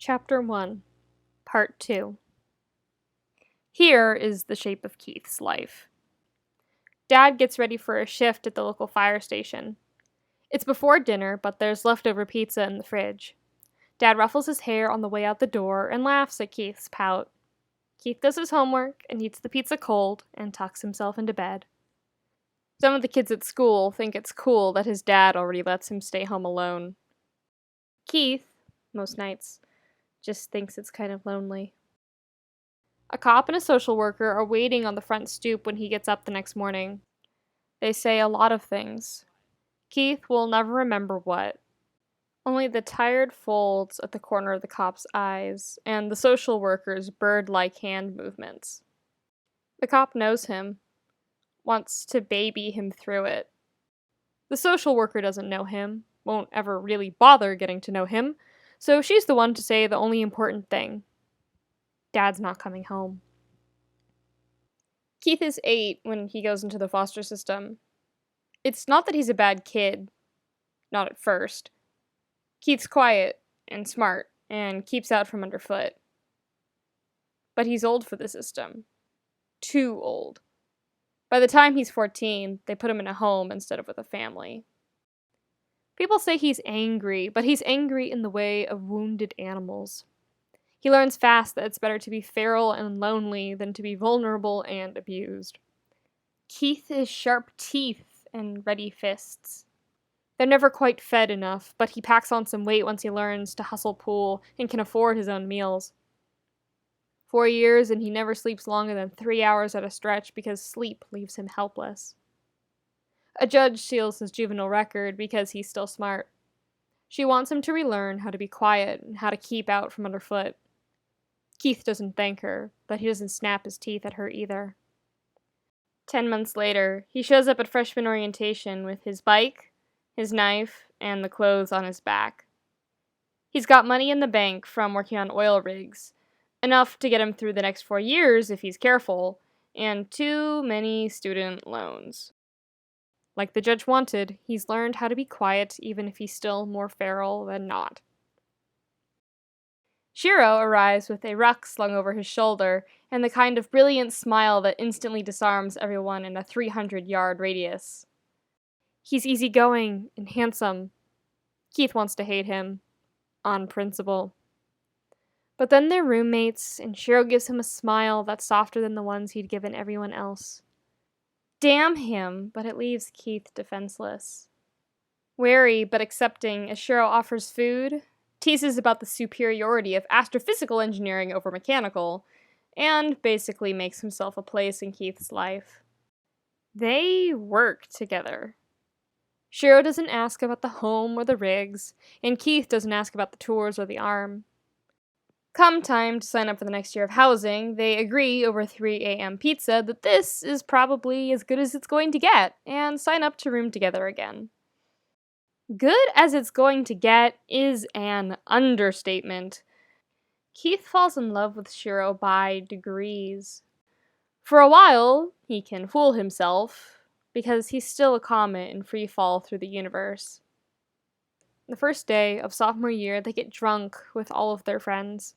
Chapter 1, Part 2. Here is the shape of Keith's life. Dad gets ready for a shift at the local fire station. It's before dinner, but there's leftover pizza in the fridge. Dad ruffles his hair on the way out the door and laughs at Keith's pout. Keith does his homework and eats the pizza cold and tucks himself into bed. Some of the kids at school think it's cool that his dad already lets him stay home alone. Keith, most nights, just thinks it's kind of lonely. A cop and a social worker are waiting on the front stoop when he gets up the next morning. They say a lot of things. Keith will never remember what. Only the tired folds at the corner of the cop's eyes, and the social worker's bird-like hand movements. The cop knows him, wants to baby him through it. The social worker doesn't know him, won't ever really bother getting to know him, so she's the one to say the only important thing. Dad's not coming home. Keith is 8 when he goes into the foster system. It's not that he's a bad kid. Not at first. Keith's quiet and smart and keeps out from underfoot. But he's old for the system. Too old. By the time he's 14, they put him in a home instead of with a family. People say he's angry, but he's angry in the way of wounded animals. He learns fast that it's better to be feral and lonely than to be vulnerable and abused. Keith is sharp teeth and ready fists. They're never quite fed enough, but he packs on some weight once he learns to hustle pool and can afford his own meals. 4 years and he never sleeps longer than 3 hours at a stretch because sleep leaves him helpless. A judge seals his juvenile record because he's still smart. She wants him to relearn how to be quiet and how to keep out from underfoot. Keith doesn't thank her, but he doesn't snap his teeth at her either. 10 months later, he shows up at freshman orientation with his bike, his knife, and the clothes on his back. He's got money in the bank from working on oil rigs, enough to get him through the next 4 years if he's careful, and too many student loans. Like the judge wanted, he's learned how to be quiet even if he's still more feral than not. Shiro arrives with a ruck slung over his shoulder and the kind of brilliant smile that instantly disarms everyone in a 300-yard radius. He's easygoing and handsome. Keith wants to hate him. On principle. But then they're roommates, and Shiro gives him a smile that's softer than the ones he'd given everyone else. Damn him, but it leaves Keith defenseless. Wary but accepting as Shiro offers food, teases about the superiority of astrophysical engineering over mechanical, and basically makes himself a place in Keith's life. They work together. Shiro doesn't ask about the home or the rigs, and Keith doesn't ask about the tours or the arm. Come time to sign up for the next year of housing, they agree over 3 a.m. pizza that this is probably as good as it's going to get, and sign up to room together again. Good as it's going to get is an understatement. Keith falls in love with Shiro by degrees. For a while, he can fool himself, because he's still a comet in free fall through the universe. The first day of sophomore year, they get drunk with all of their friends.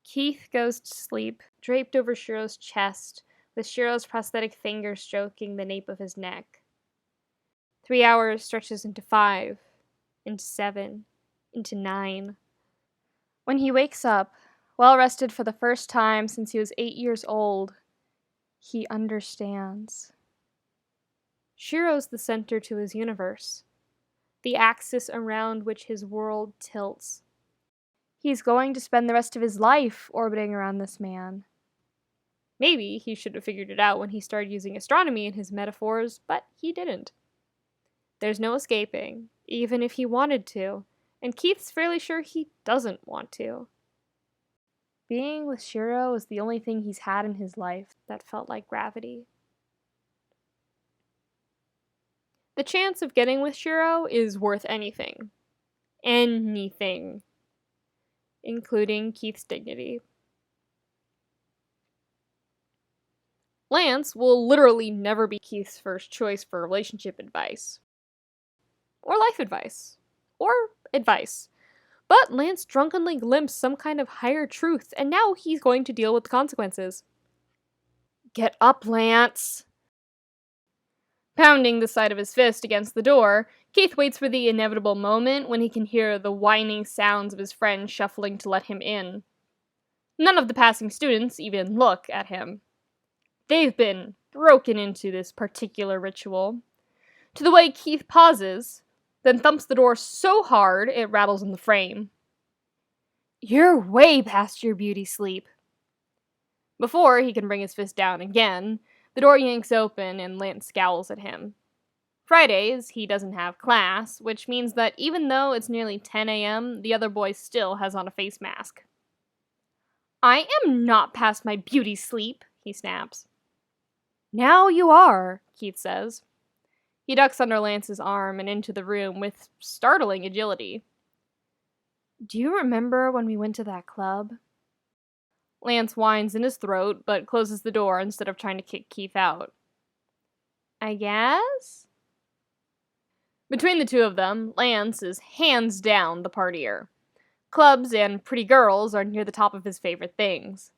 Keith goes to sleep, draped over Shiro's chest, with Shiro's prosthetic finger stroking the nape of his neck. 3 hours stretches into 5, into 7, into 9. When he wakes up, well rested for the first time since he was 8 years old, he understands. Shiro's the center to his universe, the axis around which his world tilts. He's going to spend the rest of his life orbiting around this man. Maybe he should have figured it out when he started using astronomy in his metaphors, but he didn't. There's no escaping, even if he wanted to, and Keith's fairly sure he doesn't want to. Being with Shiro is the only thing he's had in his life that felt like gravity. The chance of getting with Shiro is worth anything. Anything. Including Keith's dignity. Lance will literally never be Keith's first choice for relationship advice. Or life advice. Or advice. But Lance drunkenly glimpsed some kind of higher truth, and now he's going to deal with the consequences. Get up, Lance! Pounding the side of his fist against the door, Keith waits for the inevitable moment when he can hear the whining sounds of his friend shuffling to let him in. None of the passing students even look at him. They've been broken into this particular ritual. To the way Keith pauses, then thumps the door so hard it rattles in the frame. You're way past your beauty sleep. Before he can bring his fist down again, the door yanks open and Lance scowls at him. Fridays, he doesn't have class, which means that even though it's nearly 10 a.m., the other boy still has on a face mask. I am not past my beauty sleep, he snaps. Now you are, Keith says. He ducks under Lance's arm and into the room with startling agility. Do you remember when we went to that club? Lance whines in his throat, but closes the door instead of trying to kick Keith out. I guess? Between the two of them, Lance is hands down the partier. Clubs and pretty girls are near the top of his favorite things.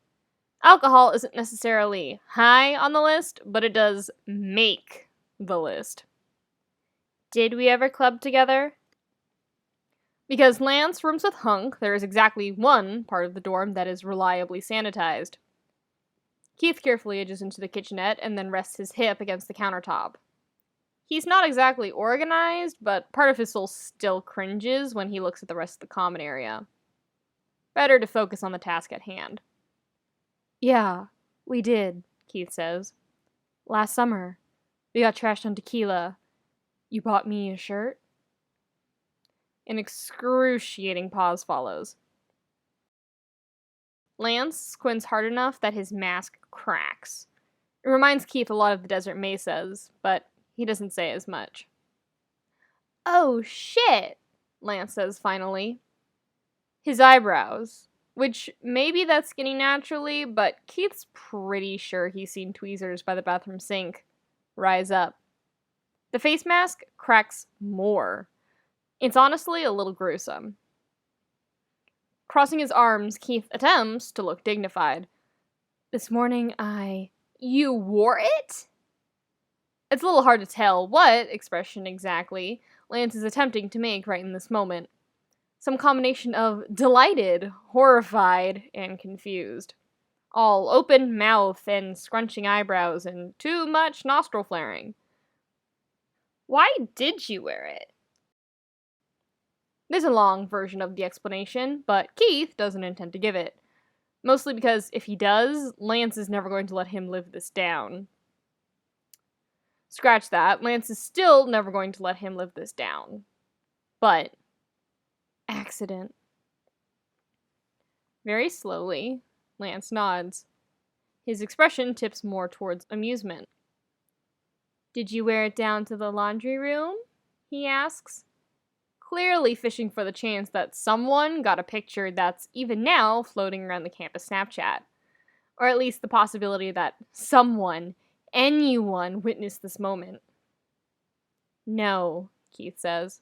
Alcohol isn't necessarily high on the list, but it does make the list. Did we ever club together? Because Lance rooms with Hunk, there is exactly one part of the dorm that is reliably sanitized. Keith carefully edges into the kitchenette and then rests his hip against the countertop. He's not exactly organized, but part of his soul still cringes when he looks at the rest of the common area. Better to focus on the task at hand. Yeah, we did, Keith says. Last summer. We got trashed on tequila. You bought me a shirt? An excruciating pause follows. Lance squints hard enough that his mask cracks. It reminds Keith a lot of the desert mesas, but he doesn't say as much. Oh shit, Lance says finally. His eyebrows, which maybe that's skinny naturally, but Keith's pretty sure he's seen tweezers by the bathroom sink, rise up. The face mask cracks more. It's honestly a little gruesome. Crossing his arms, Keith attempts to look dignified. This morning You wore it? It's a little hard to tell what expression exactly Lance is attempting to make right in this moment. Some combination of delighted, horrified, and confused. All open mouth and scrunching eyebrows and too much nostril flaring. Why did you wear it? There's a long version of the explanation, but Keith doesn't intend to give it. Mostly because if he does, Lance is never going to let him live this down. Scratch that, Lance is still never going to let him live this down. But, accident. Very slowly, Lance nods. His expression tips more towards amusement. Did you wear it down to the laundry room? He asks. Clearly fishing for the chance that someone got a picture that's even now floating around the campus Snapchat. Or at least the possibility that someone, anyone, witnessed this moment. No, Keith says.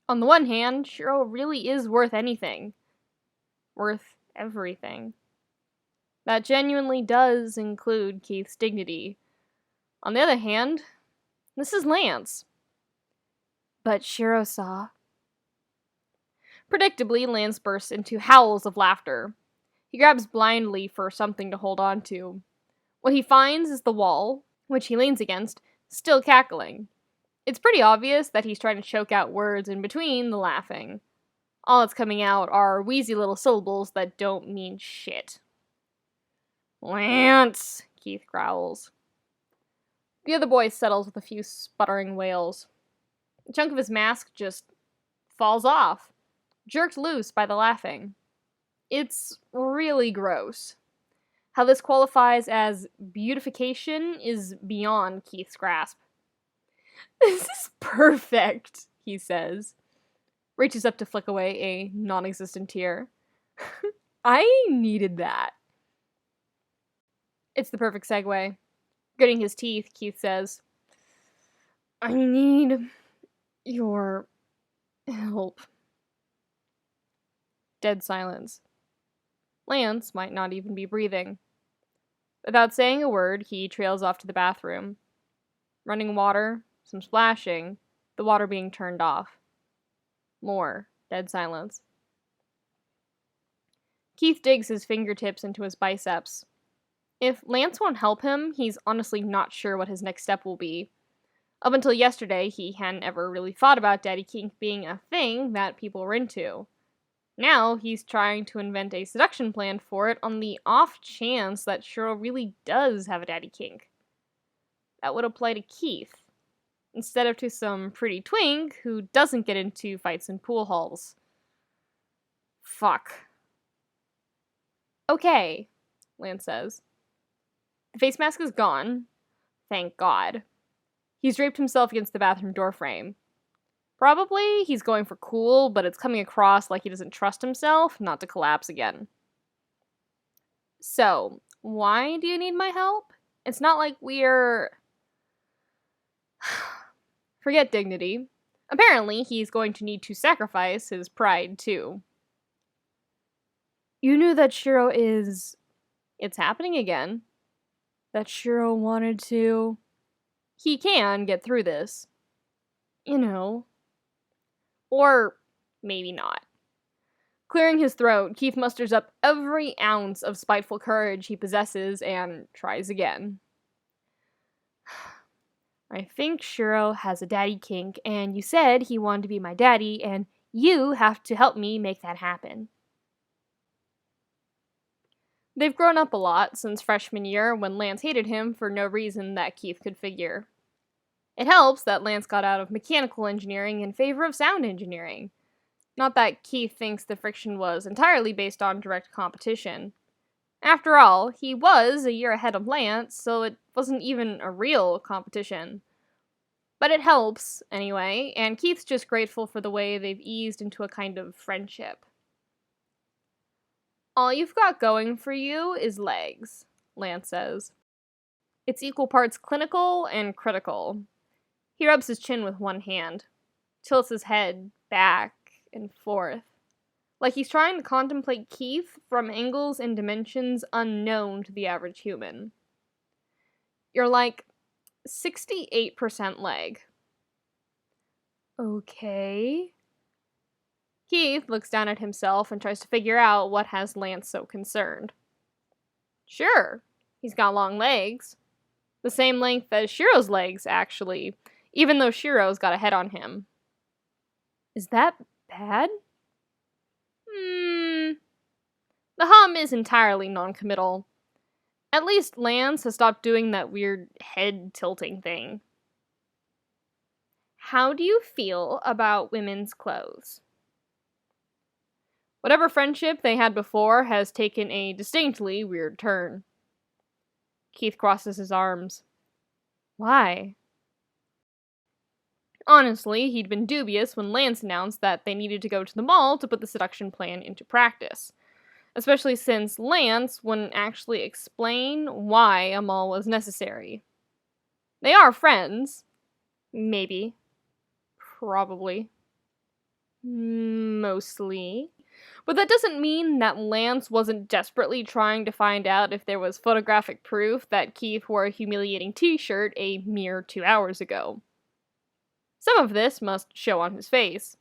On the one hand, Shiro really is worth anything. Worth everything. That genuinely does include Keith's dignity. On the other hand, this is Lance. But Shiro saw. Predictably, Lance bursts into howls of laughter. He grabs blindly for something to hold on to. What he finds is the wall, which he leans against, still cackling. It's pretty obvious that he's trying to choke out words in between the laughing. All that's coming out are wheezy little syllables that don't mean shit. Lance, Keith growls. The other boy settles with a few sputtering wails. A chunk of his mask just falls off, jerked loose by the laughing. It's really gross. How this qualifies as beautification is beyond Keith's grasp. This is perfect, he says. Reaches up to flick away a non-existent tear. I needed that. It's the perfect segue. Gritting his teeth, Keith says, I need your help. Dead silence. Lance might not even be breathing. Without saying a word, he trails off to the bathroom. Running water, some splashing, the water being turned off. More dead silence. Keith digs his fingertips into his biceps. If Lance won't help him, he's honestly not sure what his next step will be. Up until yesterday, he hadn't ever really thought about daddy kink being a thing that people were into. Now, he's trying to invent a seduction plan for it on the off chance that Shiro really does have a daddy kink. That would apply to Keith, instead of to some pretty twink who doesn't get into fights in pool halls. Fuck. Okay, Lance says. The face mask is gone. Thank God. He's draped himself against the bathroom doorframe. Probably he's going for cool, but it's coming across like he doesn't trust himself not to collapse again. So, why do you need my help? It's not like we're... Forget dignity. Apparently, he's going to need to sacrifice his pride, too. You knew that Shiro is... It's happening again. That Shiro wanted to... He can get through this. You know. Or maybe not. Clearing his throat, Keith musters up every ounce of spiteful courage he possesses and tries again. I think Shiro has a daddy kink, and you said he wanted to be my daddy, and you have to help me make that happen. They've grown up a lot since freshman year when Lance hated him for no reason that Keith could figure. It helps that Lance got out of mechanical engineering in favor of sound engineering. Not that Keith thinks the friction was entirely based on direct competition. After all, he was a year ahead of Lance, so it wasn't even a real competition. But it helps, anyway, and Keith's just grateful for the way they've eased into a kind of friendship. All you've got going for you is legs, Lance says. It's equal parts clinical and critical. He rubs his chin with one hand, tilts his head back and forth, like he's trying to contemplate Keith from angles and dimensions unknown to the average human. You're like 68% leg. Okay. Keith looks down at himself and tries to figure out what has Lance so concerned. Sure, he's got long legs. The same length as Shiro's legs, actually, even though Shiro's got a head on him. Is that bad? The hum is entirely non-committal. At least Lance has stopped doing that weird head tilting thing. How do you feel about women's clothes? Whatever friendship they had before has taken a distinctly weird turn. Keith crosses his arms. Why? Honestly, he'd been dubious when Lance announced that they needed to go to the mall to put the seduction plan into practice. Especially since Lance wouldn't actually explain why a mall was necessary. They are friends. Maybe. Probably. Mostly. But that doesn't mean that Lance wasn't desperately trying to find out if there was photographic proof that Keith wore a humiliating t-shirt a mere 2 hours ago. Some of this must show on his face.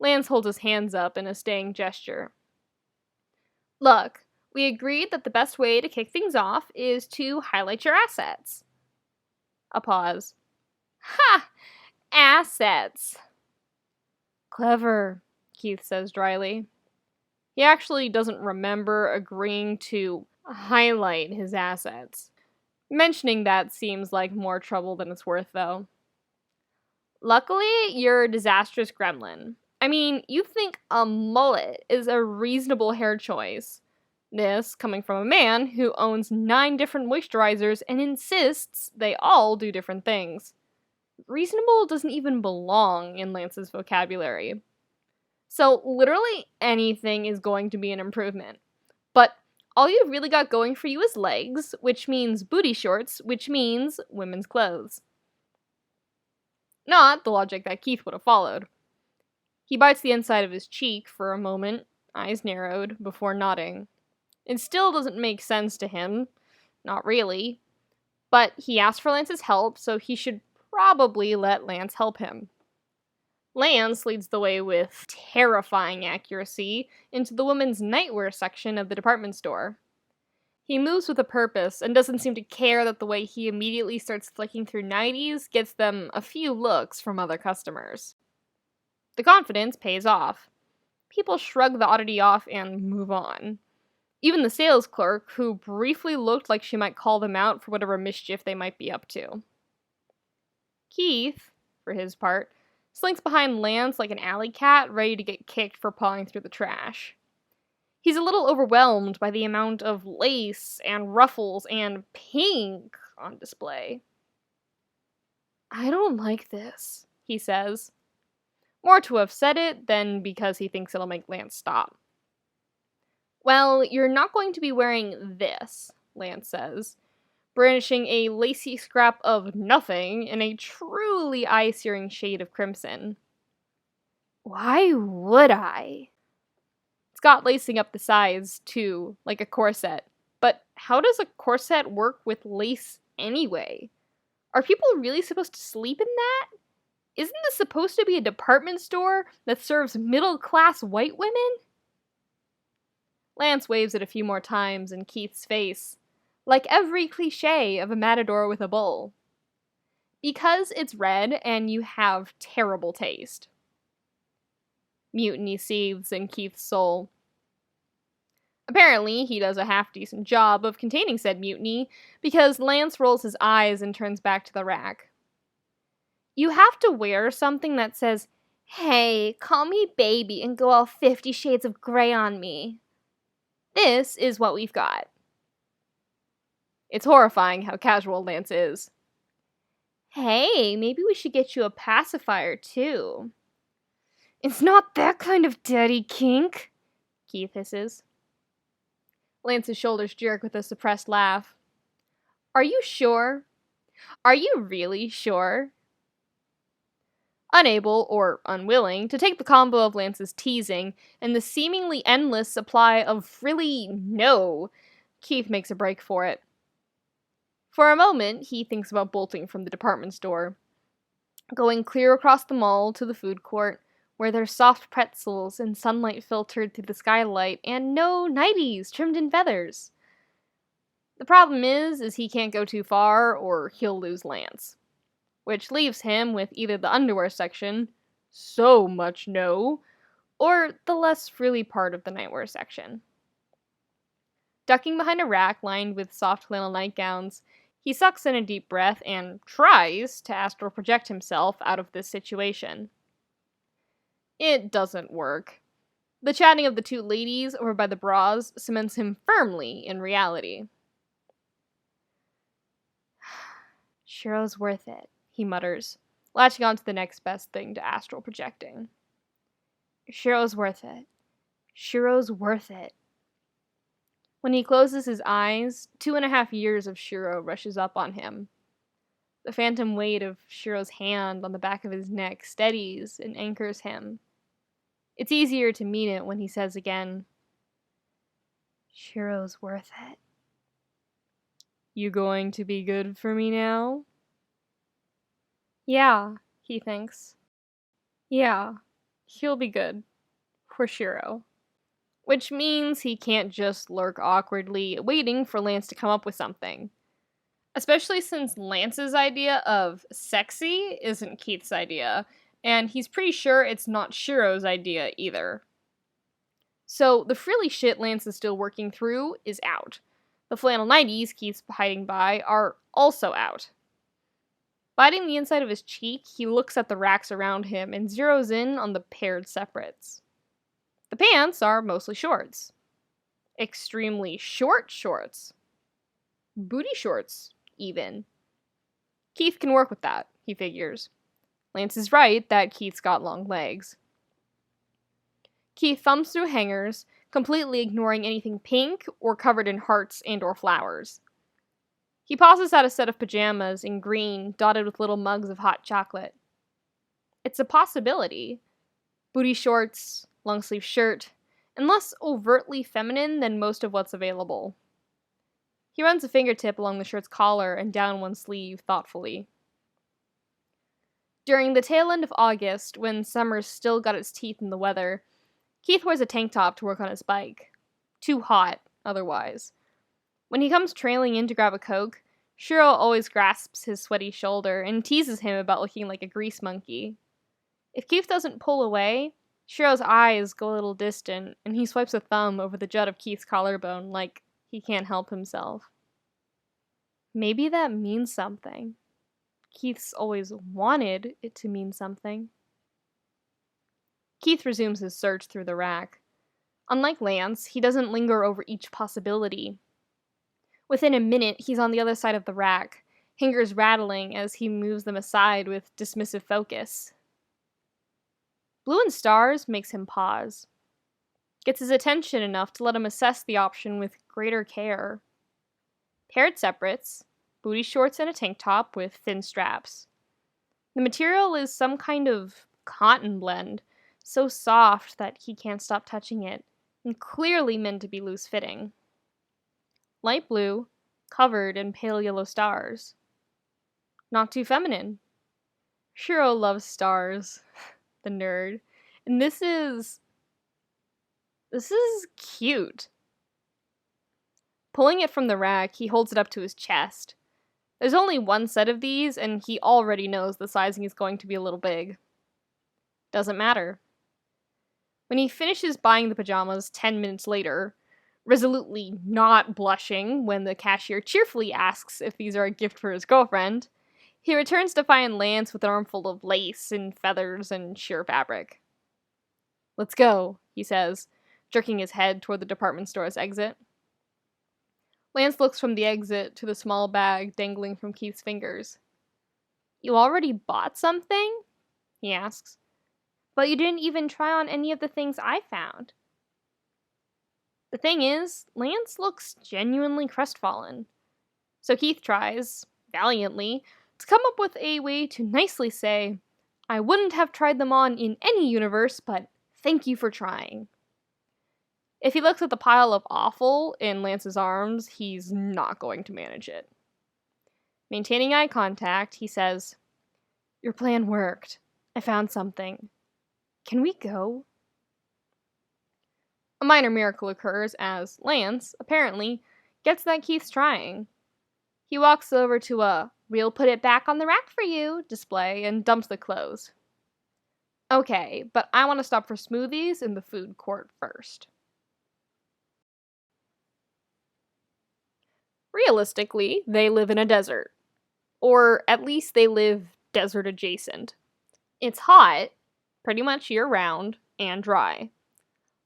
Lance holds his hands up in a staying gesture. Look, we agreed that the best way to kick things off is to highlight your assets. A pause. Ha! Assets! Clever, Keith says dryly. He actually doesn't remember agreeing to highlight his assets. Mentioning that seems like more trouble than it's worth, though. Luckily, you're a disastrous gremlin. I mean, you think a mullet is a reasonable hair choice. This coming from a man who owns 9 different moisturizers and insists they all do different things. Reasonable doesn't even belong in Lance's vocabulary. So literally anything is going to be an improvement. But all you've really got going for you is legs, which means booty shorts, which means women's clothes. Not the logic that Keith would have followed. He bites the inside of his cheek for a moment, eyes narrowed, before nodding. It still doesn't make sense to him. Not really. But he asked for Lance's help, so he should probably let Lance help him. Lance leads the way with terrifying accuracy into the women's nightwear section of the department store. He moves with a purpose and doesn't seem to care that the way he immediately starts flicking through nighties gets them a few looks from other customers. The confidence pays off. People shrug the oddity off and move on. Even the sales clerk, who briefly looked like she might call them out for whatever mischief they might be up to. Keith, for his part, slinks behind Lance like an alley cat ready to get kicked for pawing through the trash. He's a little overwhelmed by the amount of lace and ruffles and pink on display. "I don't like this," he says. More to have said it than because he thinks it'll make Lance stop. "Well, you're not going to be wearing this," Lance says, brandishing a lacy scrap of nothing in a truly eye-searing shade of crimson. "Why would I?" It's got lacing up the sides, too, like a corset. But how does a corset work with lace anyway? Are people really supposed to sleep in that? Isn't this supposed to be a department store that serves middle-class white women? Lance waves it a few more times in Keith's face, like every cliche of a matador with a bull. Because it's red and you have terrible taste. Mutiny seethes in Keith's soul. Apparently, he does a half-decent job of containing said mutiny, because Lance rolls his eyes and turns back to the rack. "You have to wear something that says, 'Hey, call me baby and go all 50 shades of gray on me.' This is what we've got." It's horrifying how casual Lance is. "Hey, maybe we should get you a pacifier, too." "It's not that kind of daddy kink," Keith hisses. Lance's shoulders jerk with a suppressed laugh. "Are you sure? Are you really sure?" Unable, or unwilling, to take the combo of Lance's teasing and the seemingly endless supply of really no, Keith makes a break for it. For a moment, he thinks about bolting from the department store, going clear across the mall to the food court, where there's soft pretzels and sunlight filtered through the skylight and no nighties trimmed in feathers. The problem is he can't go too far or he'll lose Lance. Which leaves him with either the underwear section, so much no, or the less frilly part of the nightwear section. Ducking behind a rack lined with soft flannel nightgowns, he sucks in a deep breath and tries to astral project himself out of this situation. It doesn't work. The chatting of the two ladies over by the bras cements him firmly in reality. "Shiro's worth it," he mutters, latching on to the next best thing to astral projecting. "Shiro's worth it. Shiro's worth it." When he closes his eyes, 2.5 years of Shiro rushes up on him. The phantom weight of Shiro's hand on the back of his neck steadies and anchors him. It's easier to mean it when he says again, "Shiro's worth it." "You going to be good for me now?" Yeah, he thinks. Yeah, he'll be good. For Shiro. Which means he can't just lurk awkwardly, waiting for Lance to come up with something. Especially since Lance's idea of sexy isn't Keith's idea, and he's pretty sure it's not Shiro's idea either. So the frilly shit Lance is still working through is out. The flannel nighties Keith's hiding by are also out. Biting the inside of his cheek, he looks at the racks around him and zeroes in on the paired separates. The pants are mostly shorts. Extremely short shorts. Booty shorts, even. Keith can work with that, he figures. Lance is right that Keith's got long legs. Keith thumbs through hangers, completely ignoring anything pink or covered in hearts and or flowers. He pauses at a set of pajamas in green, dotted with little mugs of hot chocolate. It's a possibility. Booty shorts, long-sleeve shirt, and less overtly feminine than most of what's available. He runs a fingertip along the shirt's collar and down one sleeve thoughtfully. During the tail end of August, when summer's still got its teeth in the weather, Keith wears a tank top to work on his bike. Too hot, otherwise. When he comes trailing in to grab a Coke, Shiro always grasps his sweaty shoulder and teases him about looking like a grease monkey. If Keith doesn't pull away, Shiro's eyes go a little distant, and he swipes a thumb over the jut of Keith's collarbone like he can't help himself. Maybe that means something. Keith's always wanted it to mean something. Keith resumes his search through the rack. Unlike Lance, he doesn't linger over each possibility. Within a minute, he's on the other side of the rack, fingers rattling as he moves them aside with dismissive focus. Blue and stars makes him pause. Gets his attention enough to let him assess the option with greater care. Paired separates, booty shorts and a tank top with thin straps. The material is some kind of cotton blend, so soft that he can't stop touching it, and clearly meant to be loose-fitting. Light blue, covered in pale yellow stars. Not too feminine. Shiro loves stars, the nerd, and this is cute. Pulling it from the rack, he holds it up to his chest. There's only one set of these, and he already knows the sizing is going to be a little big. Doesn't matter. When he finishes buying the pajamas 10 minutes later, resolutely not blushing when the cashier cheerfully asks if these are a gift for his girlfriend, he returns to find Lance with an armful of lace and feathers and sheer fabric. "Let's go," he says, jerking his head toward the department store's exit. Lance looks from the exit to the small bag dangling from Keith's fingers. "You already bought something?" he asks. "But you didn't even try on any of the things I found." The thing is, Lance looks genuinely crestfallen. So Keith tries, valiantly, to come up with a way to nicely say, "I wouldn't have tried them on in any universe, but thank you for trying." If he looks at the pile of offal in Lance's arms, he's not going to manage it. Maintaining eye contact, he says, "Your plan worked. I found something. Can we go?" A minor miracle occurs as Lance, apparently, gets that Keith's trying. He walks over to a "We'll put it back on the rack for you" display and dumps the clothes. "Okay, but I want to stop for smoothies in the food court first." Realistically, they live in a desert. Or at least they live desert adjacent. It's hot, pretty much year-round, and dry.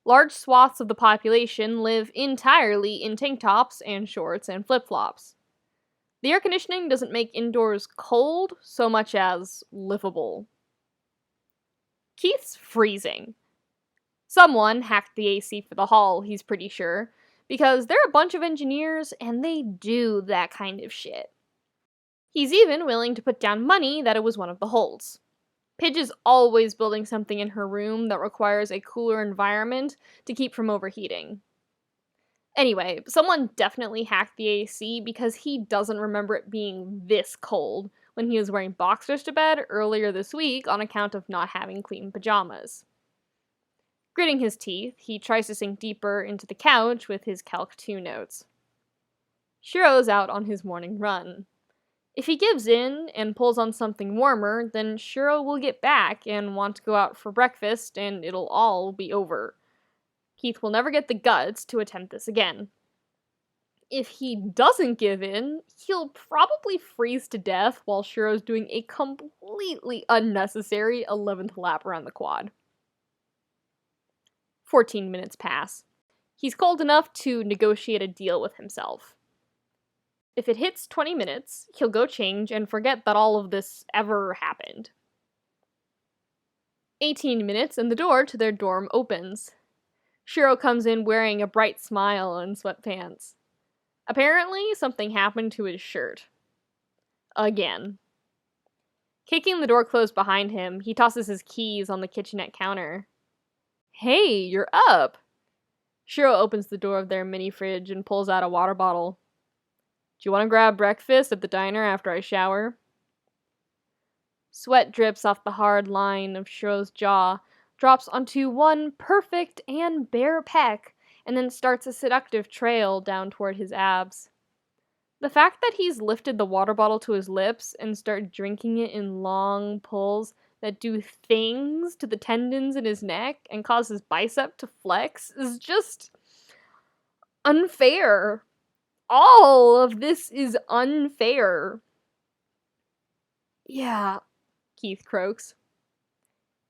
Large swaths of the population live entirely in tank tops and shorts and flip-flops. The air conditioning doesn't make indoors cold so much as livable. Keith's freezing. Someone hacked the AC for the hall, he's pretty sure, because they're a bunch of engineers and they do that kind of shit. He's even willing to put down money that it was one of the holes. Pidge is always building something in her room that requires a cooler environment to keep from overheating. Anyway, someone definitely hacked the AC because he doesn't remember it being this cold when he was wearing boxers to bed earlier this week on account of not having clean pajamas. Gritting his teeth, he tries to sink deeper into the couch with his Calc 2 notes. Shiro's out on his morning run. If he gives in and pulls on something warmer, then Shiro will get back and want to go out for breakfast and it'll all be over. Keith will never get the guts to attempt this again. If he doesn't give in, he'll probably freeze to death while Shiro's doing a completely unnecessary 11th lap around the quad. 14 minutes pass. He's cold enough to negotiate a deal with himself. If it hits 20 minutes, he'll go change and forget that all of this ever happened. 18 minutes and the door to their dorm opens. Shiro comes in wearing a bright smile and sweatpants. Apparently, something happened to his shirt. Again. Kicking the door closed behind him, he tosses his keys on the kitchenette counter. "Hey, you're up!" Shiro opens the door of their mini fridge and pulls out a water bottle. Do you want to grab breakfast at the diner after I shower? Sweat drips off the hard line of Shiro's jaw, drops onto one perfect and bare peck, and then starts a seductive trail down toward his abs. The fact that he's lifted the water bottle to his lips and started drinking it in long pulls that do things to the tendons in his neck and cause his bicep to flex is just unfair. All of this is unfair. Yeah, Keith croaks.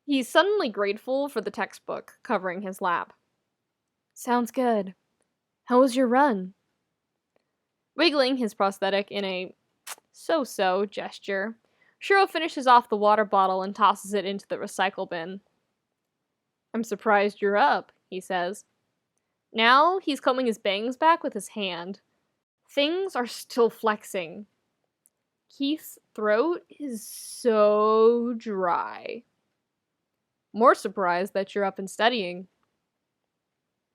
He's suddenly grateful for the textbook covering his lap. Sounds good. How was your run? Wiggling his prosthetic in a so-so gesture, Shiro finishes off the water bottle and tosses it into the recycle bin. I'm surprised you're up, he says. Now he's combing his bangs back with his hand. Things are still flexing. Keith's throat is so dry. More surprised that you're up and studying.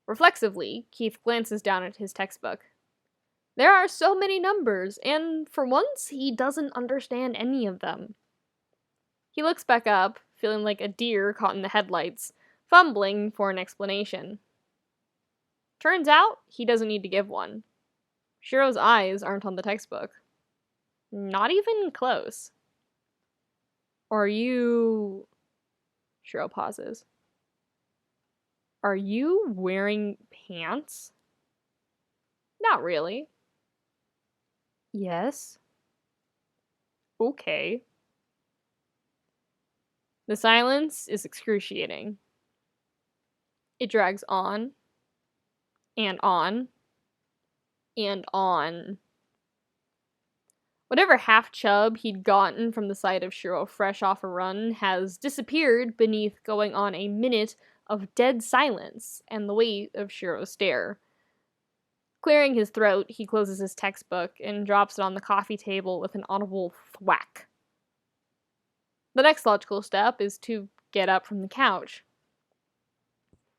Reflexively, Keith glances down at his textbook. There are so many numbers, and for once, he doesn't understand any of them. He looks back up, feeling like a deer caught in the headlights, fumbling for an explanation. Turns out, he doesn't need to give one. Shiro's eyes aren't on the textbook. Not even close. Are you... Shiro pauses. Are you wearing pants? Not really. Yes. Okay. The silence is excruciating. It drags on, and on, and on. Whatever half-chub he'd gotten from the sight of Shiro fresh off a run has disappeared beneath going on a minute of dead silence and the weight of Shiro's stare. Clearing his throat, he closes his textbook and drops it on the coffee table with an audible thwack. The next logical step is to get up from the couch.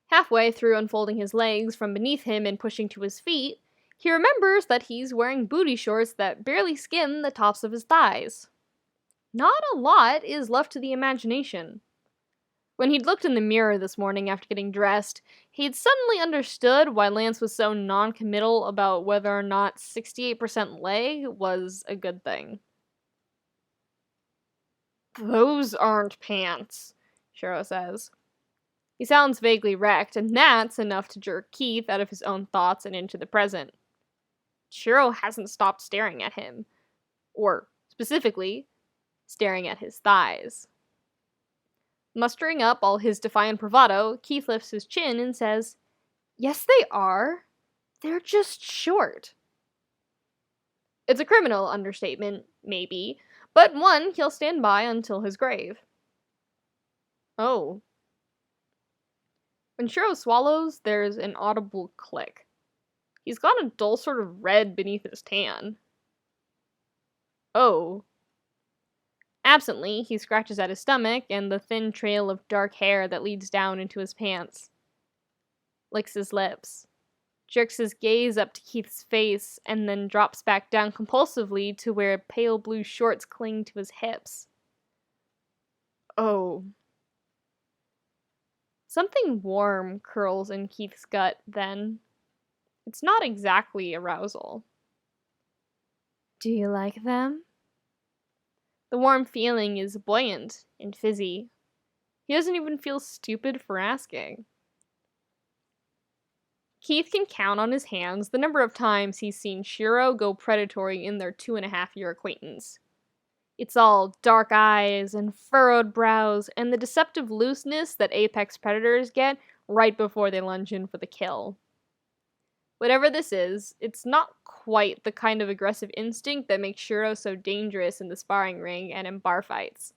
Halfway through unfolding his legs from beneath him and pushing to his feet, he remembers that he's wearing booty shorts that barely skim the tops of his thighs. Not a lot is left to the imagination. When he'd looked in the mirror this morning after getting dressed, he'd suddenly understood why Lance was so non-committal about whether or not 68% leg was a good thing. Those aren't pants, Shiro says. He sounds vaguely wrecked, and that's enough to jerk Keith out of his own thoughts and into the present. Shiro hasn't stopped staring at him. Or, specifically, staring at his thighs. Mustering up all his defiant bravado, Keith lifts his chin and says, Yes, they are. They're just short. It's a criminal understatement, maybe, but one he'll stand by until his grave. Oh. When Shiro swallows, there's an audible click. He's got a dull sort of red beneath his tan. Oh. Absently, he scratches at his stomach and the thin trail of dark hair that leads down into his pants. Licks his lips. Jerks his gaze up to Keith's face and then drops back down compulsively to where pale blue shorts cling to his hips. Oh. Something warm curls in Keith's gut then. It's not exactly arousal. Do you like them? The warm feeling is buoyant and fizzy. He doesn't even feel stupid for asking. Keith can count on his hands the number of times he's seen Shiro go predatory in their 2.5-year acquaintance. It's all dark eyes and furrowed brows and the deceptive looseness that apex predators get right before they lunge in for the kill. Whatever this is, it's not quite the kind of aggressive instinct that makes Shiro so dangerous in the sparring ring and in bar fights.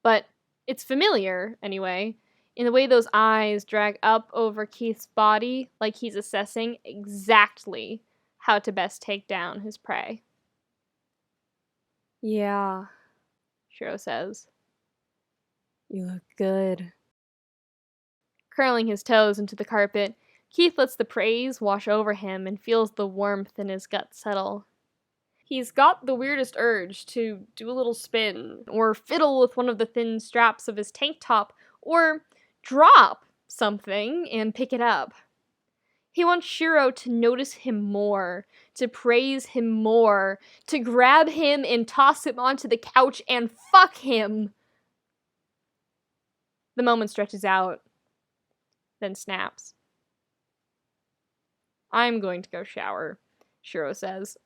But it's familiar, anyway, in the way those eyes drag up over Keith's body like he's assessing exactly how to best take down his prey. Yeah, Shiro says. You look good. Curling his toes into the carpet, Keith lets the praise wash over him and feels the warmth in his gut settle. He's got the weirdest urge to do a little spin, or fiddle with one of the thin straps of his tank top, or drop something and pick it up. He wants Shiro to notice him more, to praise him more, to grab him and toss him onto the couch and fuck him. The moment stretches out, then snaps. I'm going to go shower, Shiro says.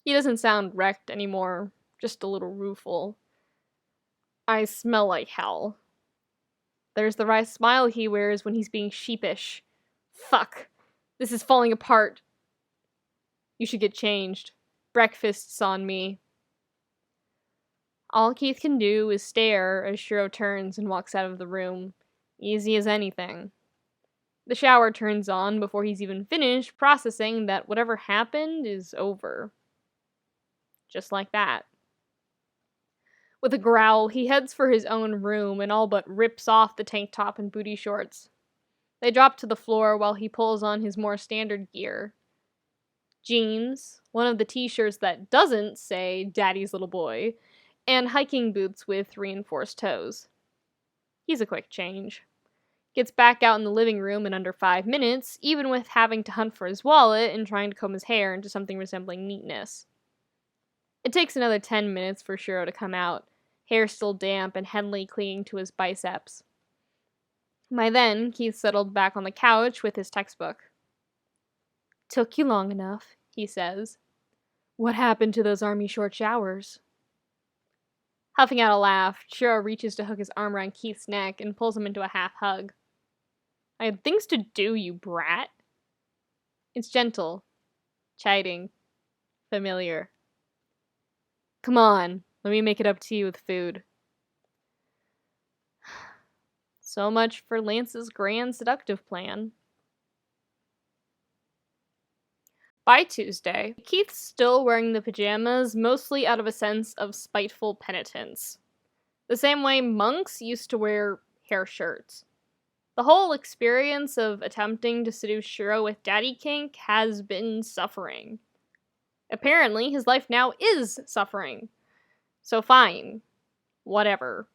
He doesn't sound wrecked anymore, just a little rueful. I smell like hell. There's the wry smile he wears when he's being sheepish. Fuck. This is falling apart. You should get changed. Breakfast's on me. All Keith can do is stare as Shiro turns and walks out of the room. Easy as anything. The shower turns on before he's even finished processing that whatever happened is over. Just like that. With a growl, he heads for his own room and all but rips off the tank top and booty shorts. They drop to the floor while he pulls on his more standard gear. Jeans, one of the t-shirts that doesn't say Daddy's Little Boy, and hiking boots with reinforced toes. He's a quick change. Gets back out in the living room in under 5 minutes, even with having to hunt for his wallet and trying to comb his hair into something resembling neatness. It takes another 10 minutes for Shiro to come out, hair still damp and heavily clinging to his biceps. By then, Keith settled back on the couch with his textbook. Took you long enough, he says. What happened to those army short showers? Huffing out a laugh, Shiro reaches to hook his arm around Keith's neck and pulls him into a half hug. I had things to do, you brat. It's gentle, chiding, familiar. Come on, let me make it up to you with food. So much for Lance's grand seductive plan. By Tuesday, Keith's still wearing the pajamas, mostly out of a sense of spiteful penitence. The same way monks used to wear hair shirts. The whole experience of attempting to seduce Shiro with Daddy Kink has been suffering. Apparently, his life now is suffering. So fine. Whatever.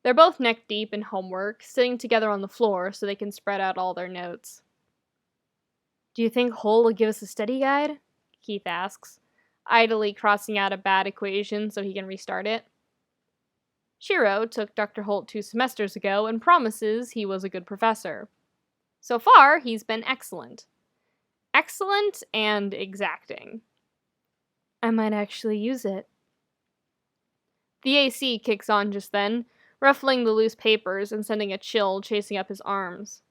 They're both neck deep in homework, sitting together on the floor so they can spread out all their notes. Do you think Hull will give us a study guide? Keith asks, idly crossing out a bad equation so he can restart it. Shiro took Dr. Holt 2 semesters ago and promises he was a good professor. So far, he's been excellent. Excellent and exacting. I might actually use it. The AC kicks on just then, ruffling the loose papers and sending a chill chasing up his arms.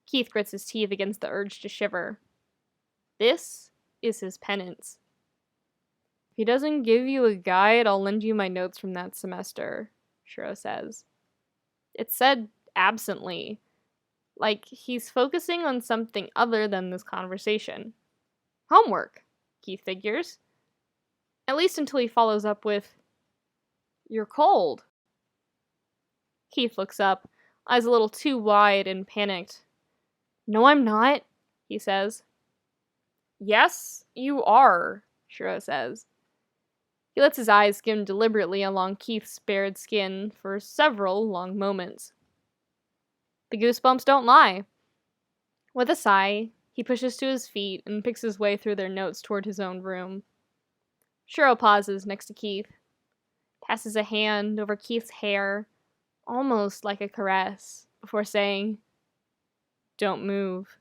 Keith grits his teeth against the urge to shiver. This is his penance. If he doesn't give you a guide, I'll lend you my notes from that semester, Shiro says. It's said absently, like he's focusing on something other than this conversation. Homework, Keith figures. At least until he follows up with, You're cold. Keith looks up, eyes a little too wide and panicked. No, I'm not, he says. Yes, you are, Shiro says. He lets his eyes skim deliberately along Keith's bared skin for several long moments. The goosebumps don't lie. With a sigh, he pushes to his feet and picks his way through their notes toward his own room. Shiro pauses next to Keith, passes a hand over Keith's hair, almost like a caress, before saying, Don't move.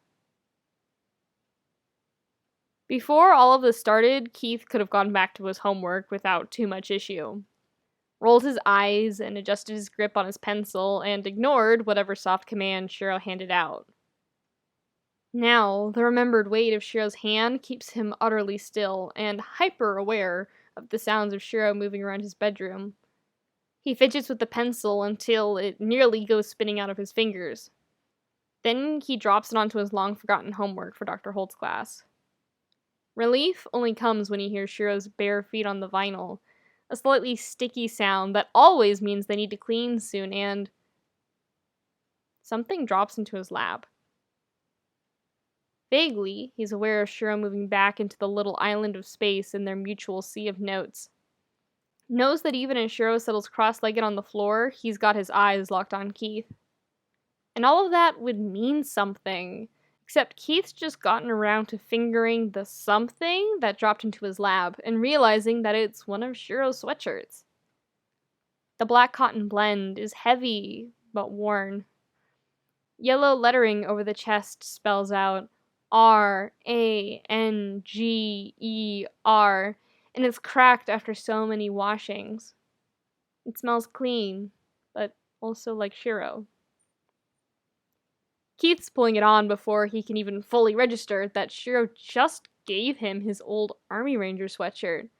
Before all of this started, Keith could have gone back to his homework without too much issue. Rolled his eyes and adjusted his grip on his pencil and ignored whatever soft command Shiro handed out. Now, the remembered weight of Shiro's hand keeps him utterly still and hyper-aware of the sounds of Shiro moving around his bedroom. He fidgets with the pencil until it nearly goes spinning out of his fingers. Then he drops it onto his long-forgotten homework for Dr. Holt's class. Relief only comes when he hears Shiro's bare feet on the vinyl, a slightly sticky sound that always means they need to clean soon, and something drops into his lap. Vaguely, he's aware of Shiro moving back into the little island of space in their mutual sea of notes. Knows that even as Shiro settles cross-legged on the floor, he's got his eyes locked on Keith. And all of that would mean something, except Keith's just gotten around to fingering the something that dropped into his lap and realizing that it's one of Shiro's sweatshirts. The black cotton blend is heavy, but worn. Yellow lettering over the chest spells out RANGER, and it's cracked after so many washings. It smells clean, but also like Shiro. Keith's pulling it on before he can even fully register that Shiro just gave him his old Army Ranger sweatshirt.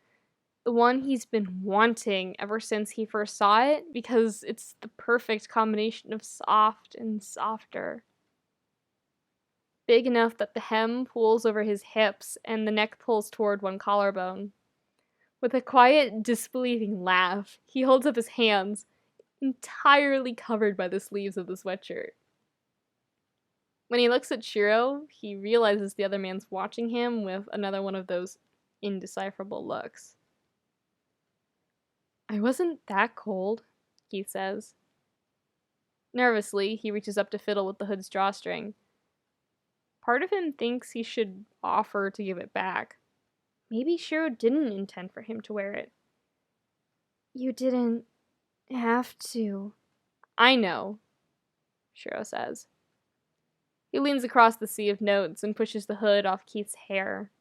The one he's been wanting ever since he first saw it, because it's the perfect combination of soft and softer. Big enough that the hem pulls over his hips and the neck pulls toward one collarbone. With a quiet, disbelieving laugh, he holds up his hands, entirely covered by the sleeves of the sweatshirt. When he looks at Shiro, he realizes the other man's watching him with another one of those indecipherable looks. "I wasn't that cold," Keith says. Nervously, he reaches up to fiddle with the hood's drawstring. Part of him thinks he should offer to give it back. Maybe Shiro didn't intend for him to wear it. "You didn't have to." "I know," Shiro says. He leans across the sea of notes and pushes the hood off Keith's hair.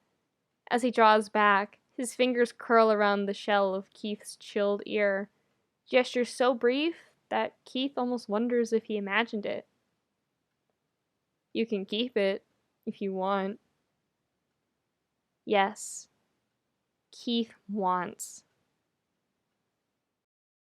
As he draws back, his fingers curl around the shell of Keith's chilled ear, gesture so brief that Keith almost wonders if he imagined it. "You can keep it, if you want." Yes, Keith wants.